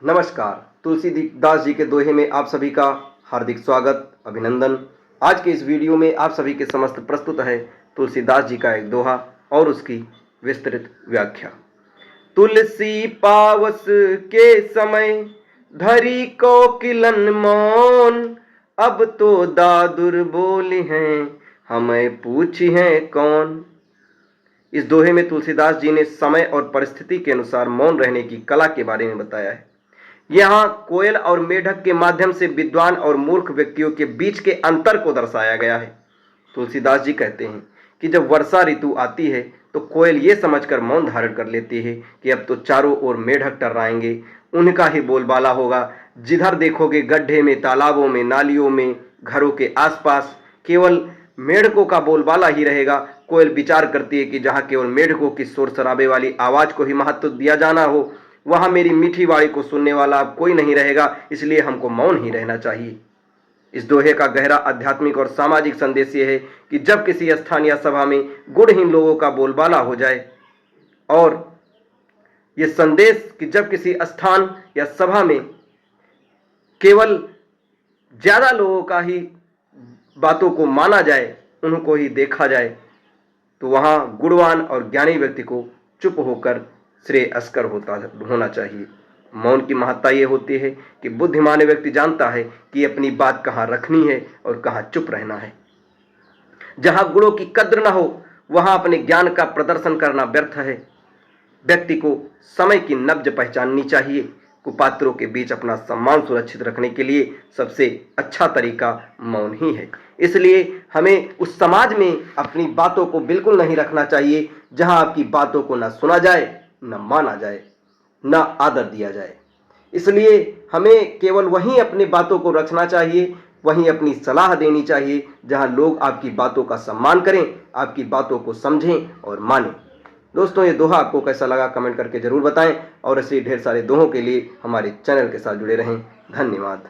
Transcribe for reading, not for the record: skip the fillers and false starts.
नमस्कार। तुलसीदास जी के दोहे में आप सभी का हार्दिक स्वागत, अभिनंदन। आज के इस वीडियो में आप सभी के समस्त प्रस्तुत है तुलसीदास जी का एक दोहा और उसकी विस्तृत व्याख्या। तुलसी पावस के समय धरी कोकिलन मौन, अब तो दादुर बोली हैं हमें पूछी हैं कौन। इस दोहे में तुलसीदास जी ने समय और परिस्थिति के अनुसार मौन रहने की कला के बारे में बताया है। यहाँ कोयल और मेढक के माध्यम से विद्वान और मूर्ख व्यक्तियों के बीच के अंतर को दर्शाया गया है। तुलसीदास जी कहते हैं कि जब वर्षा ऋतु आती है तो कोयल ये समझकर मौन धारण कर लेती है कि अब तो चारों ओर मेढक टर्राएंगे, उनका ही बोलबाला होगा। जिधर देखोगे गड्ढे में, तालाबों में, नालियों में, घरों के आसपास केवल मेढकों का बोलबाला ही रहेगा। कोयल विचार करती है कि जहाँ केवल मेढकों की शोर शराबे वाली आवाज को ही महत्व दिया जाना हो, वहां मेरी मीठी वाणी को सुनने वाला अब कोई नहीं रहेगा, इसलिए हमको मौन ही रहना चाहिए। इस दोहे का गहरा आध्यात्मिक और सामाजिक संदेश यह है कि जब किसी स्थान या सभा में गुणहीन लोगों का बोलबाला हो जाए, और यह संदेश कि जब किसी स्थान या सभा में केवल ज्यादा लोगों का ही बातों को माना जाए, उनको ही देखा जाए, तो वहां गुणवान और ज्ञानी व्यक्ति को चुप होकर श्रेयस्कर होना चाहिए। मौन की महत्ता यह होती है कि बुद्धिमान व्यक्ति जानता है कि अपनी बात कहाँ रखनी है और कहाँ चुप रहना है। जहां गुणों की कद्र न हो वहां अपने ज्ञान का प्रदर्शन करना व्यर्थ है। व्यक्ति को समय की नब्ज पहचाननी चाहिए। कुपात्रों के बीच अपना सम्मान सुरक्षित रखने के लिए सबसे अच्छा तरीका मौन ही है। इसलिए हमें उस समाज में अपनी बातों को बिल्कुल नहीं रखना चाहिए जहां आपकी बातों को न सुना जाए, न माना जाए, न आदर दिया जाए। इसलिए हमें केवल वहीं अपनी बातों को रखना चाहिए, वहीं अपनी सलाह देनी चाहिए जहां लोग आपकी बातों का सम्मान करें, आपकी बातों को समझें और मानें। दोस्तों, ये दोहा आपको कैसा लगा कमेंट करके जरूर बताएं और ऐसे ढेर सारे दोहों के लिए हमारे चैनल के साथ जुड़े रहें। धन्यवाद।